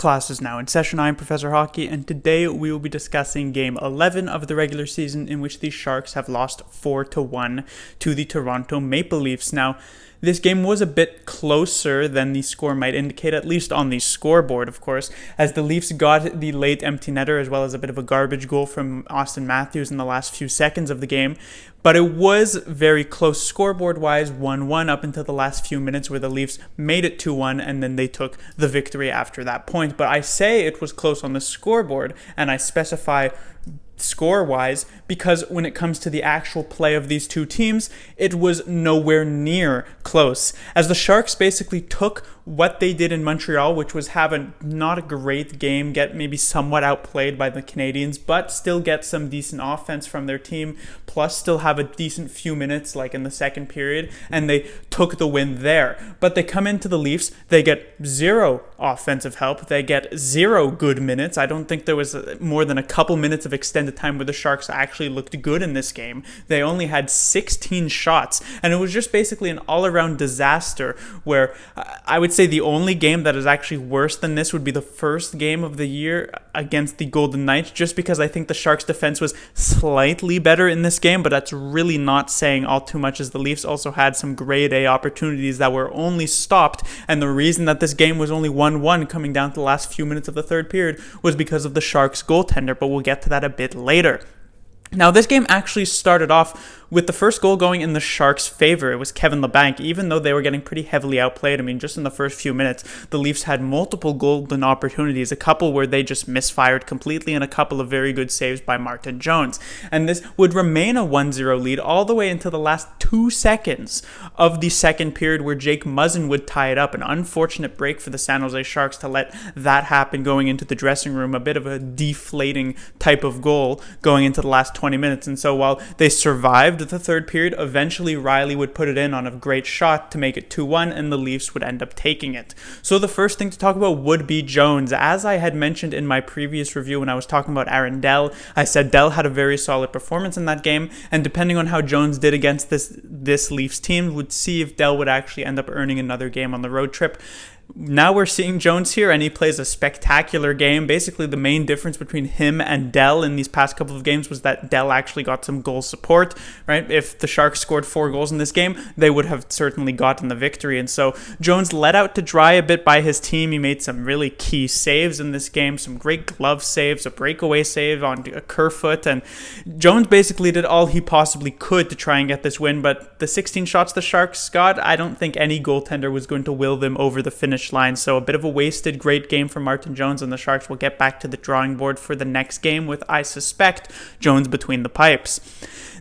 class is now in session. I'm Professor Hockey, and today we will be discussing Game 11 of the regular season, in which the Sharks have lost 4-1 to the Toronto Maple Leafs. Now, this game was a bit closer than the score might indicate, at least on the scoreboard, of course, as the Leafs got the late empty netter as well as a bit of a garbage goal from Auston Matthews in the last few seconds of the game. But it was very close scoreboard-wise, 1-1 up until the last few minutes where the Leafs made it 2-1 and then they took the victory after that point. But I say it was close on the scoreboard, and I specify score-wise because when it comes to the actual play of these two teams, it was nowhere near close. As the Sharks basically took what they did in Montreal, which was have not a great game, get maybe somewhat outplayed by the Canadiens, but still get some decent offense from their team, plus still have a decent few minutes like in the second period, and they took the win there. But they come into the Leafs, they get zero offensive help, they get zero good minutes. I don't think there was more than a couple minutes of extended time where the Sharks actually looked good in this game. They only had 16 shots, and it was just basically an all-around disaster where I would say the only game that is actually worse than this would be the first game of the year against the Golden Knights, just because I think the Sharks' defense was slightly better in this game, but that's really not saying all too much, as the Leafs also had some grade A opportunities that were only stopped, and the reason that this game was only 1-1 coming down to the last few minutes of the third period was because of the Sharks' goaltender, but we'll get to that a bit later. Now, this game actually started off with the first goal going in the Sharks' favor. It was Kevin Labanc, even though they were getting pretty heavily outplayed. I mean, just in the first few minutes, the Leafs had multiple golden opportunities, a couple where they just misfired completely, and a couple of very good saves by Martin Jones. And this would remain a 1-0 lead all the way into the last 2 seconds of the second period, where Jake Muzzin would tie it up. An unfortunate break for the San Jose Sharks to let that happen going into the dressing room, a bit of a deflating type of goal going into the last 20 minutes. And so while they survived the third period, eventually Riley would put it in on a great shot to make it 2-1, and the Leafs would end up taking it. So the first thing to talk about would be Jones. As I had mentioned in my previous review when I was talking about Aaron Dell, I said Dell had a very solid performance in that game, and depending on how Jones did against this Leafs team, would see if Dell would actually end up earning another game on the road trip. Now we're seeing Jones here, and he plays a spectacular game. Basically, the main difference between him and Dell in these past couple of games was that Dell actually got some goal support, right? If the Sharks scored 4 goals in this game, they would have certainly gotten the victory. And so Jones let out to dry a bit by his team. He made some really key saves in this game, some great glove saves, a breakaway save on a Kerfoot, and Jones basically did all he possibly could to try and get this win. But the 16 shots the Sharks got, I don't think any goaltender was going to will them over the finish line. So a bit of a wasted great game for Martin Jones, and the Sharks will get back to the drawing board for the next game with, I suspect, Jones between the pipes.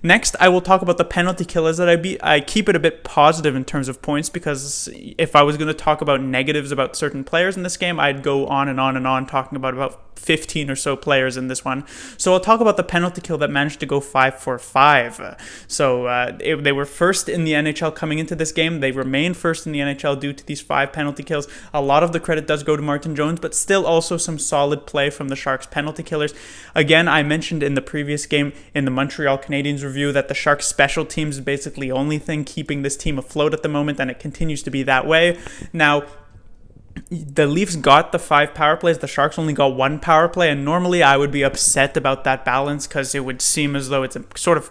Next, I will talk about the penalty kill, as that I keep it a bit positive in terms of points, because if I was going to talk about negatives about certain players in this game, I'd go on and on and on talking about 15 or so players in this one. So I'll talk about the penalty kill that managed to go 5-for-5. They were first in the NHL coming into this game. They remain first in the NHL due to these 5 penalty kills. A lot of the credit does go to Martin Jones, but still also some solid play from the Sharks penalty killers. Again, I mentioned in the previous game in the Montreal Canadiens review that the Sharks special teams is basically the only thing keeping this team afloat at the moment, and it continues to be that way. Now, the Leafs got the 5 power plays, the Sharks only got 1 power play, and normally I would be upset about that balance because it would seem as though it's a sort of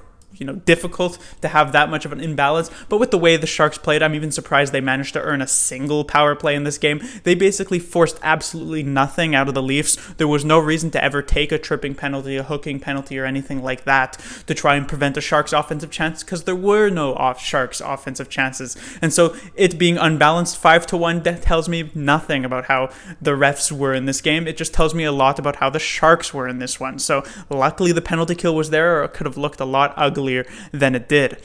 difficult to have that much of an imbalance. But with the way the Sharks played, I'm even surprised they managed to earn a single power play in this game. They basically forced absolutely nothing out of the Leafs. There was no reason to ever take a tripping penalty, a hooking penalty, or anything like that to try and prevent a Sharks offensive chance, because there were no Sharks offensive chances. And so it being unbalanced 5-1, that tells me nothing about how the refs were in this game. It just tells me a lot about how the Sharks were in this one. So luckily the penalty kill was there, or it could have looked a lot uglier than it did.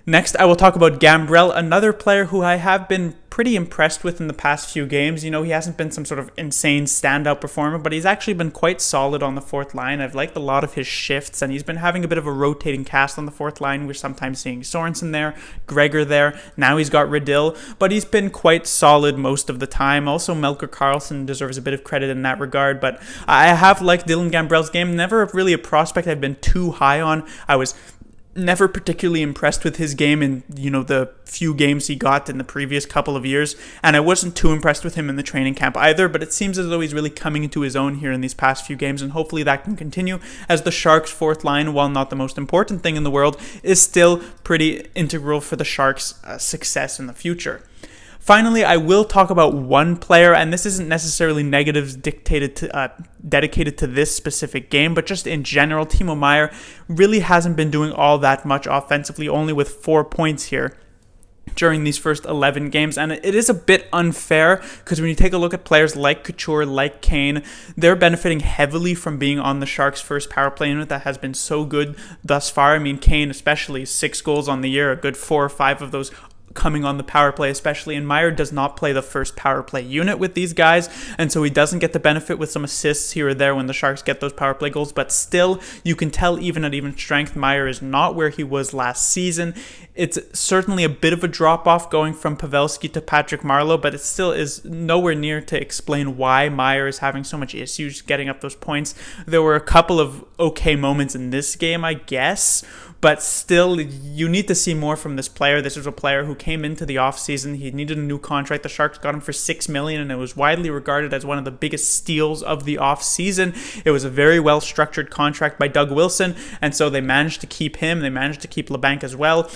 Next, I will talk about Gambrell, another player who I have been pretty impressed with in the past few games. He hasn't been some sort of insane standout performer, but he's actually been quite solid on the fourth line. I've liked a lot of his shifts, and he's been having a bit of a rotating cast on the fourth line. We're sometimes seeing Sorensen there, Gregor there. Now he's got Redill, but he's been quite solid most of the time. Also, Melker Karlsson deserves a bit of credit in that regard, but I have liked Dylan Gambrell's game. Never really a prospect I've been too high on. I was never particularly impressed with his game in, the few games he got in the previous couple of years, and I wasn't too impressed with him in the training camp either, but it seems as though he's really coming into his own here in these past few games, and hopefully that can continue, as the Sharks' fourth line, while not the most important thing in the world, is still pretty integral for the Sharks' success in the future. Finally, I will talk about one player, and this isn't necessarily negatives dedicated to this specific game, but just in general, Timo Meier really hasn't been doing all that much offensively, only with 4 points here during these first 11 games, and it is a bit unfair because when you take a look at players like Couture, like Kane, they're benefiting heavily from being on the Sharks' first power play unit that has been so good thus far. I mean, Kane especially, 6 goals on the year, a good 4 or 5 of those coming on the power play especially, and Meier does not play the first power play unit with these guys, and so he doesn't get the benefit with some assists here or there when the Sharks get those power play goals, but still, you can tell even at even strength, Meier is not where he was last season. It's certainly a bit of a drop-off going from Pavelski to Patrick Marleau, but it still is nowhere near to explain why Meier is having so much issues getting up those points. There were a couple of okay moments in this game, I guess, but still, you need to see more from this player. This is a player who came into the offseason. He needed a new contract. The Sharks got him for $6 million, and it was widely regarded as one of the biggest steals of the offseason. It was a very well-structured contract by Doug Wilson, and so they managed to keep him. They managed to keep LeBanc as well.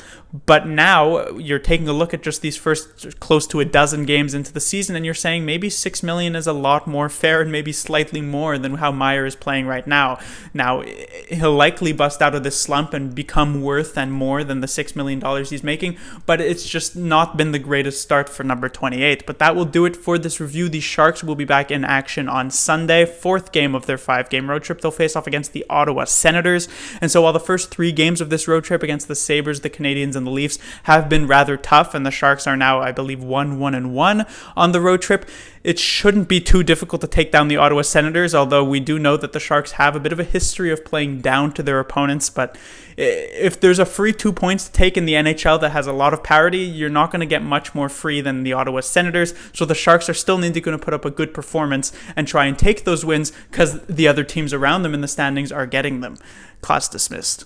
But now you're taking a look at just these first close to a dozen games into the season, and you're saying maybe $6 million is a lot more fair and maybe slightly more than how Meier is playing right now. Now, he'll likely bust out of this slump and become worth and more than the $6 million he's making, but it's just not been the greatest start for number 28. But that will do it for this review. The Sharks will be back in action on Sunday, 4th game of their 5-game road trip. They'll face off against the Ottawa Senators, and so while the first 3 games of this road trip against the Sabres, the Canadiens, and the Leafs have been rather tough, and the Sharks are now, I believe, 1-1-1 on the road trip, it shouldn't be too difficult to take down the Ottawa Senators, although we do know that the Sharks have a bit of a history of playing down to their opponents. But if there's a free 2 points to take in the NHL that has a lot of parity, you're not going to get much more free than the Ottawa Senators. So the Sharks are still going to put up a good performance and try and take those wins because the other teams around them in the standings are getting them. Class dismissed.